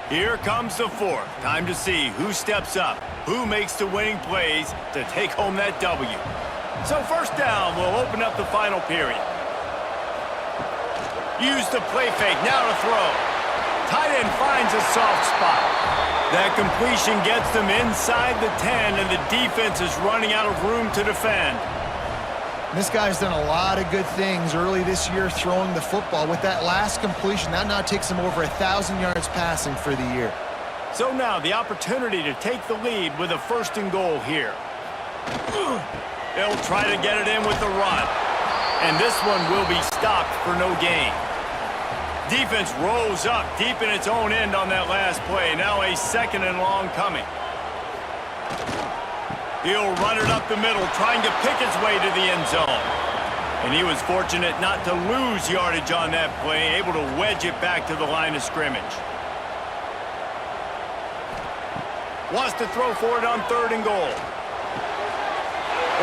Here comes the 4th. Time to see who steps up, who makes the winning plays to take home that W. So 1st down will open up the final period. Use the play fake, now to throw. Tight end finds a soft spot. That completion gets them inside the 10, and the defense is running out of room to defend. This guy's done a lot of good things early this year throwing the football. With that last completion, that now takes him over 1,000 yards passing for the year. So now the opportunity to take the lead with a 1st and goal here. They'll try to get it in with the run. And this one will be stopped for no gain. Defense rose up deep in its own end on that last play. Now a 2nd and long coming. He'll run it up the middle, trying to pick his way to the end zone. And he was fortunate not to lose yardage on that play, able to wedge it back to the line of scrimmage. Wants to throw for it on 3rd and goal.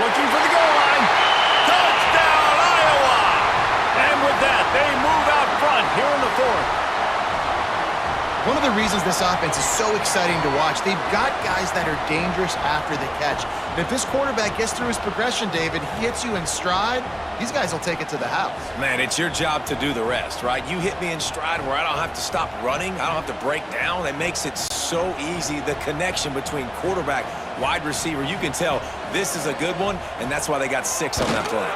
Looking for the goal line. Touchdown, Iowa! And with that, they move out front here in the 4th. One of the reasons this offense is so exciting to watch, they've got guys that are dangerous after the catch. And if this quarterback gets through his progression, David, he hits you in stride, these guys will take it to the house. Man, it's your job to do the rest, right? You hit me in stride where I don't have to stop running. I don't have to break down. It makes it so easy. The connection between quarterback, wide receiver, you can tell this is a good one, and that's why they got 6 on that play.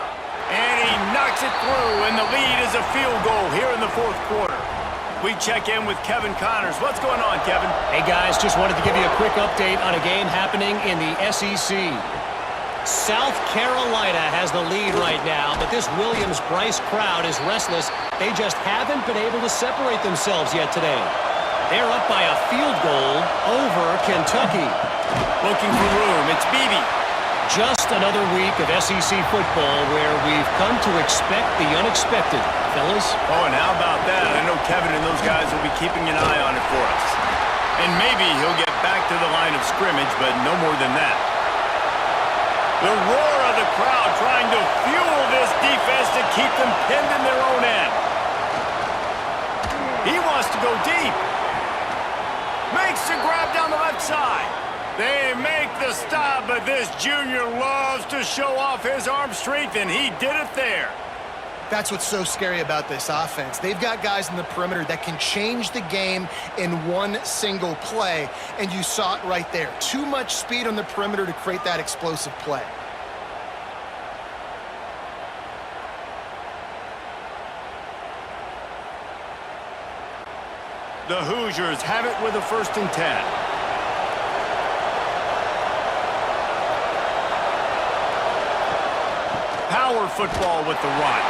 And he knocks it through, and the lead is a field goal here in the fourth quarter. We check in with Kevin Connors. What's going on, Kevin? Hey, guys, just wanted to give you a quick update on a game happening in the SEC. South Carolina has the lead right now, but this Williams-Brice crowd is restless. They just haven't been able to separate themselves yet today. They're up by a field goal over Kentucky. Looking for room. It's Beebe. Just another week of SEC football where we've come to expect the unexpected, fellas. Oh, and how about that? I know Kevin and those guys will be keeping an eye on it for us. And maybe he'll get back to the line of scrimmage, but no more than that. The roar of the crowd trying to fuel this defense to keep them pinned in their own end. He wants to go deep. Makes the grab down the left side. They make the stop, but this junior loves to show off his arm strength, and he did it there. That's what's so scary about this offense. They've got guys in the perimeter that can change the game in one single play, and you saw it right there. Too much speed on the perimeter to create that explosive play. The Hoosiers have it with a 1st and 10. Power football with the run.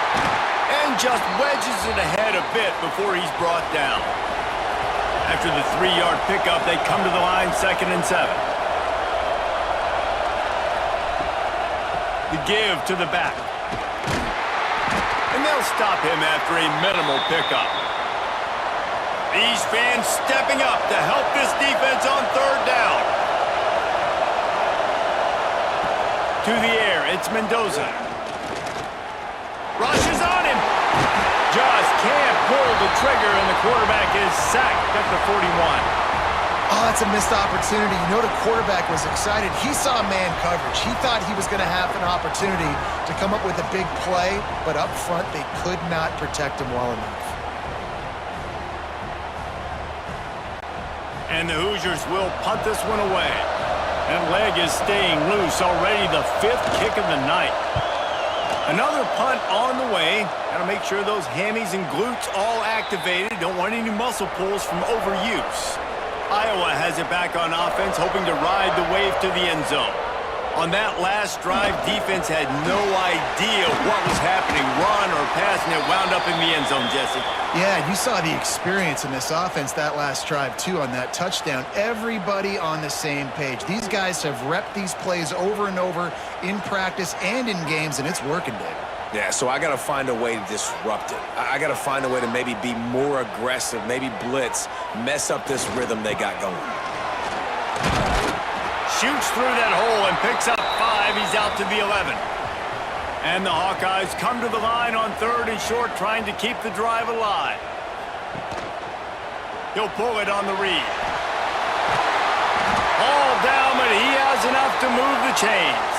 And just wedges it ahead a bit before he's brought down. After the 3-yard pickup, they come to the line 2nd and 7. The give to the back. And they'll stop him after a minimal pickup. These fans stepping up to help this defense on 3rd down. To the air, it's Mendoza. Rushes on him. Just can't pull the trigger, and the quarterback is sacked at the 41. Oh, that's a missed opportunity. You know the quarterback was excited. He saw man coverage. He thought he was going to have an opportunity to come up with a big play, but up front they could not protect him well enough. And the Hoosiers will punt this one away. That leg is staying loose, already the 5th kick of the night. Another punt on the way. Got to make sure those hammies and glutes all activated. Don't want any muscle pulls from overuse. Iowa has it back on offense, hoping to ride the wave to the end zone. On that last drive, defense had no idea what was happening. Run or pass, and it wound up in the end zone, Jesse. Yeah, you saw the experience in this offense that last drive, too, on that touchdown. Everybody on the same page. These guys have repped these plays over and over in practice and in games, and it's working, Dave. Yeah, so I got to find a way to disrupt it. I got to find a way to maybe be more aggressive, maybe blitz, mess up this rhythm they got going. Shoots through that hole and picks up 5. He's out to the 11. And the Hawkeyes come to the line on 3rd and short, trying to keep the drive alive. He'll pull it on the read. All down, but he has enough to move the chains.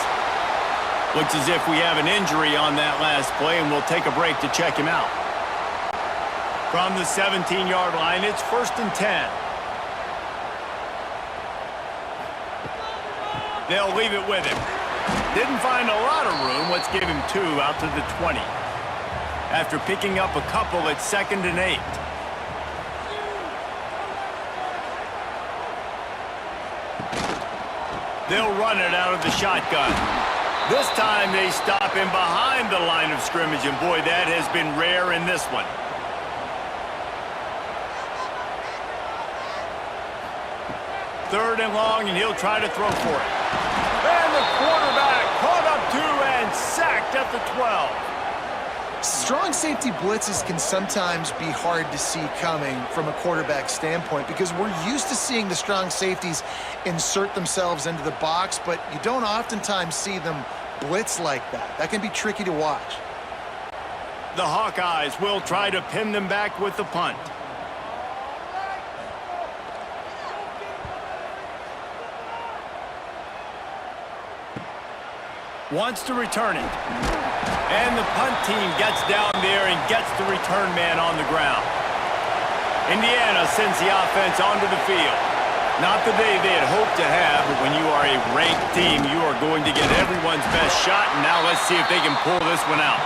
Looks as if we have an injury on that last play, and we'll take a break to check him out. From the 17-yard line, it's 1st and 10. They'll leave it with him. Didn't find a lot of room. Let's give him 2 out to the 20. After picking up a couple, it's 2nd and 8. They'll run it out of the shotgun. This time they stop him behind the line of scrimmage, and boy, that has been rare in this one. Third and long, and he'll try to throw for it. And the quarterback caught up 2 and sacked at the 12. Strong safety blitzes can sometimes be hard to see coming from a quarterback standpoint because we're used to seeing the strong safeties insert themselves into the box, but you don't oftentimes see them blitz like that. That can be tricky to watch. The Hawkeyes will try to pin them back with the punt. Wants to return it. And the punt team gets down there and gets the return man on the ground. Indiana sends the offense onto the field. Not the day they had hoped to have, but when you are a ranked team, you are going to get everyone's best shot, and now let's see if they can pull this one out.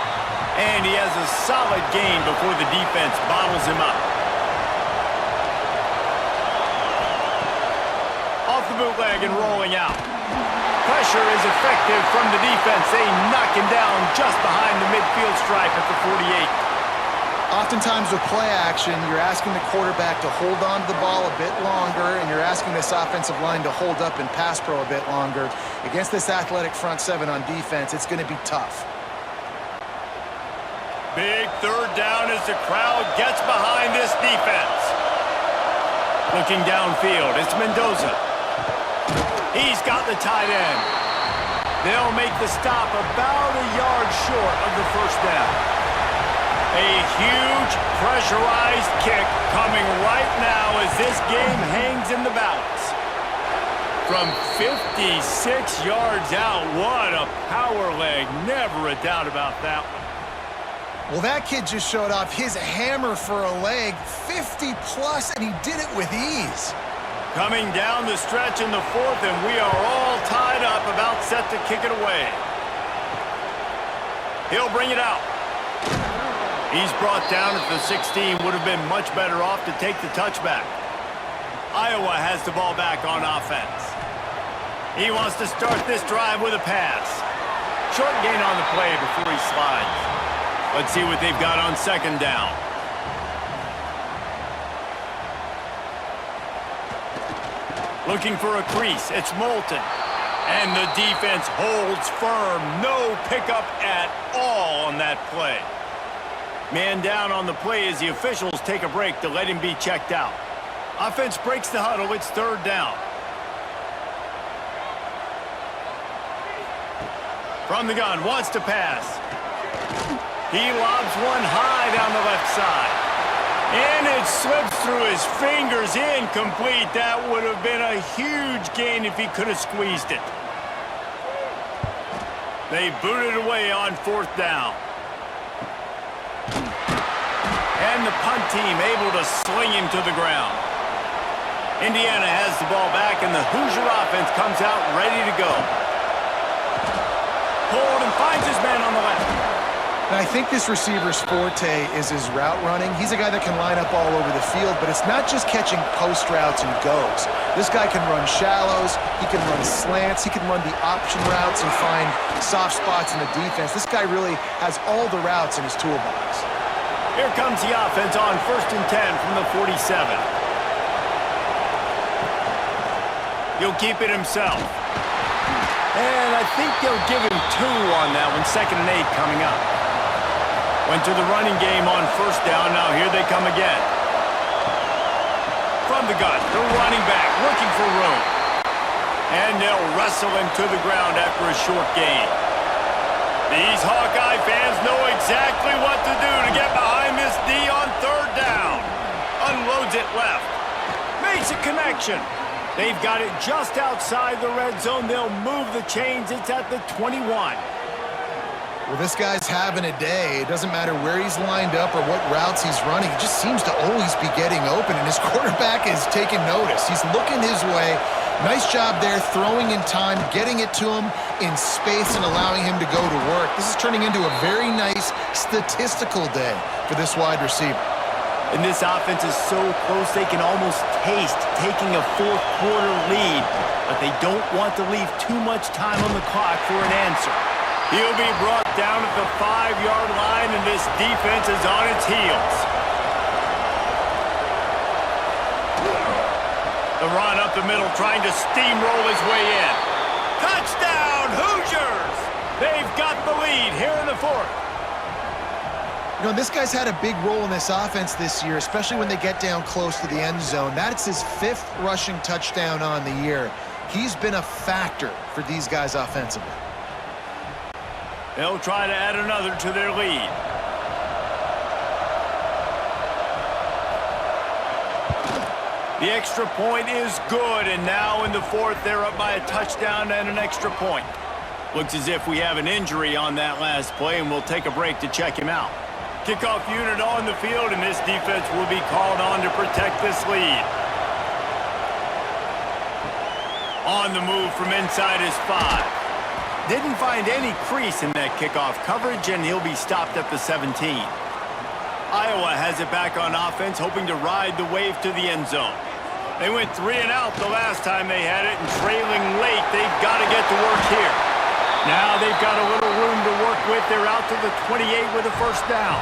And he has a solid gain before the defense bottles him up. Off the bootleg and rolling out. Pressure is effective from the defense. They knock him down just behind the midfield stripe at the 48. Oftentimes with play action, you're asking the quarterback to hold on to the ball a bit longer, and you're asking this offensive line to hold up in pass pro a bit longer. Against this athletic front seven on defense, it's going to be tough. Big third down as the crowd gets behind this defense. Looking downfield, it's Mendoza. He's got the tight end. They'll make the stop about a yard short of the first down. A huge pressurized kick coming right now as this game hangs in the balance. From 56 yards out, what a power leg. Never a doubt about that one. Well, that kid just showed off his hammer for a leg, 50 plus, and he did it with ease. Coming down the stretch in the fourth, and we are all tied up, about set to kick it away. He'll bring it out. He's brought down at the 16. Would have been much better off to take the touchback. Iowa has the ball back on offense. He wants to start this drive with a pass. Short gain on the play before he slides. Let's see what they've got on second down. Looking for a crease. It's Moulton. And the defense holds firm. No pickup at all on that play. Man down on the play as the officials take a break to let him be checked out. Offense breaks the huddle. It's third down. From the gun, wants to pass. He lobs one high down the left side. And it slips through his fingers, incomplete. That would have been a huge gain if he could have squeezed it. They boot it away on fourth down. And the punt team able to sling him to the ground. Indiana has the ball back, and the Hoosier offense comes out ready to go. Pulled and finds his man on the left. And I think this receiver's forte is his route running. He's a guy that can line up all over the field, but it's not just catching post routes and goes. This guy can run shallows, he can run slants, he can run the option routes and find soft spots in the defense. This guy really has all the routes in his toolbox. Here comes the offense on 1st and 10 from the 47. He'll keep it himself. And I think they'll give him 2 on that one, 2nd and 8 coming up. Went to the running game on first down. Now here they come again. From the gun, the running back looking for room. And they'll wrestle him to the ground after a short gain. These Hawkeye fans know exactly what to do to get behind this D on third down. Unloads it left. Makes a connection. They've got it just outside the red zone. They'll move the chains. It's at the 21. Well, this guy's having a day. It doesn't matter where he's lined up or what routes he's running. He just seems to always be getting open, and his quarterback is taking notice. He's looking his way. Nice job there, throwing in time, getting it to him in space and allowing him to go to work. This is turning into a very nice statistical day for this wide receiver. And this offense is so close they can almost taste taking a fourth quarter lead, but they don't want to leave too much time on the clock for an answer. He'll be brought down at the 5-yard line, and this defense is on its heels. The run up the middle, trying to steamroll his way in. Touchdown, Hoosiers! They've got the lead here in the fourth. You know, this guy's had a big role in this offense this year, especially when they get down close to the end zone. That's his 5th rushing touchdown on the year. He's been a factor for these guys offensively. They'll try to add another to their lead. The extra point is good, and now in the fourth, they're up by a touchdown and an extra point. Looks as if we have an injury on that last play, and we'll take a break to check him out. Kickoff unit on the field, and this defense will be called on to protect this lead. On the move from inside his 5. Didn't find any crease in that kickoff coverage, and he'll be stopped at the 17. Iowa has it back on offense, hoping to ride the wave to the end zone. They went 3 and out the last time they had it, and trailing late, they've got to get to work here. Now they've got a little room to work with. They're out to the 28 with a first down.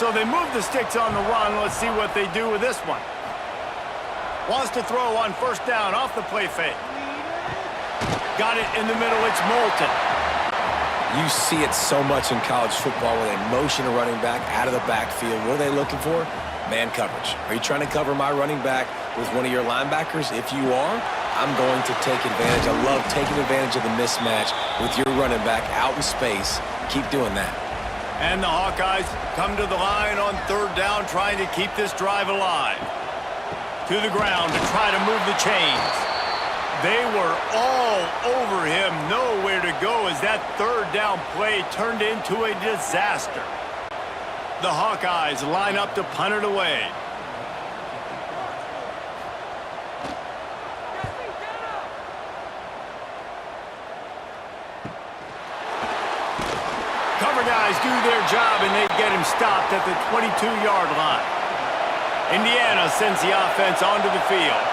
So they move the sticks on the run. Let's see what they do with this one. Wants to throw on first down off the play fake. Got it in the middle. It's Moulton. You see it so much in college football where they motion a running back out of the backfield. What are they looking for? Man coverage. Are you trying to cover my running back with one of your linebackers? If you are, I'm going to take advantage. I love taking advantage of the mismatch with your running back out in space. Keep doing that. And the Hawkeyes come to the line on third down, trying to keep this drive alive. To the ground to try to move the chains. They were all over him. Nowhere to go as that third down play turned into a disaster. The Hawkeyes line up to punt it away. Cover guys do their job, and they get him stopped at the 22-yard line. Indiana sends the offense onto the field.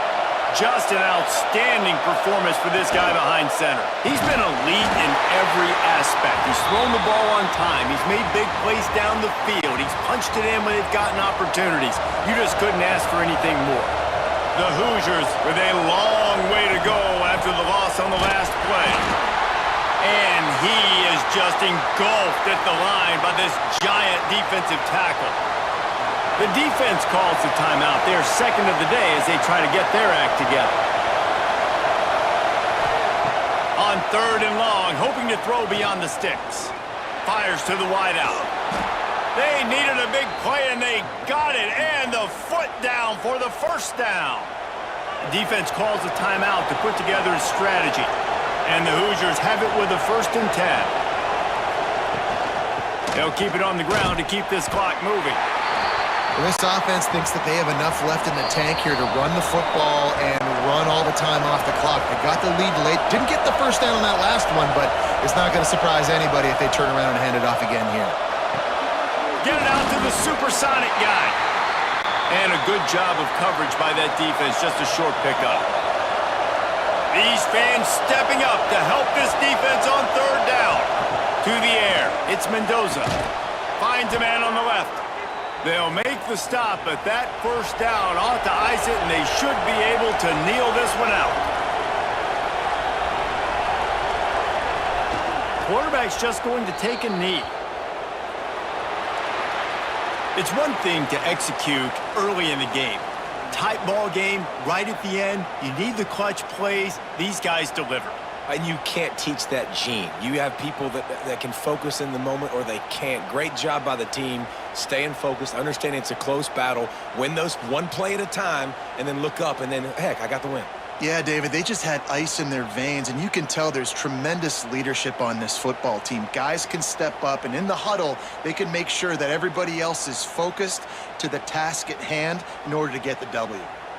Just an outstanding performance for this guy behind center. He's been elite in every aspect. He's thrown the ball on time. He's made big plays down the field. He's punched it in when they've gotten opportunities. You just couldn't ask for anything more. The Hoosiers with a long way to go after the loss on the last play. And he is just engulfed at the line by this giant defensive tackle. The defense calls the timeout. They're second of the day as they try to get their act together. On third and long, hoping to throw beyond the sticks. Fires to the wideout. They needed a big play, and they got it. And the foot down for the first down. The defense calls the timeout to put together a strategy. And the Hoosiers have it with a 1st and 10. They'll keep it on the ground to keep this clock moving. Well, this offense thinks that they have enough left in the tank here to run the football and run all the time off the clock. They got the lead late. Didn't get the first down on that last one, but it's not going to surprise anybody if they turn around and hand it off again here. Get it out to the supersonic guy. And a good job of coverage by that defense. Just a short pickup. These fans stepping up to help this defense on third down. To the air. It's Mendoza. Finds a man on the left. They'll make the stop, but that first down ought to ice it, and they should be able to kneel this one out. Quarterback's just going to take a knee. It's one thing to execute early in the game. Tight ball game, right at the end. You need the clutch plays. These guys deliver. And you can't teach that gene. You have people that can focus in the moment, or they can't. Great job by the team, staying focused, understanding it's a close battle, win those one play at a time, and then look up, and then, heck, I got the win. Yeah, David, they just had ice in their veins, and you can tell there's tremendous leadership on this football team. Guys can step up, and in the huddle, they can make sure that everybody else is focused to the task at hand in order to get the W.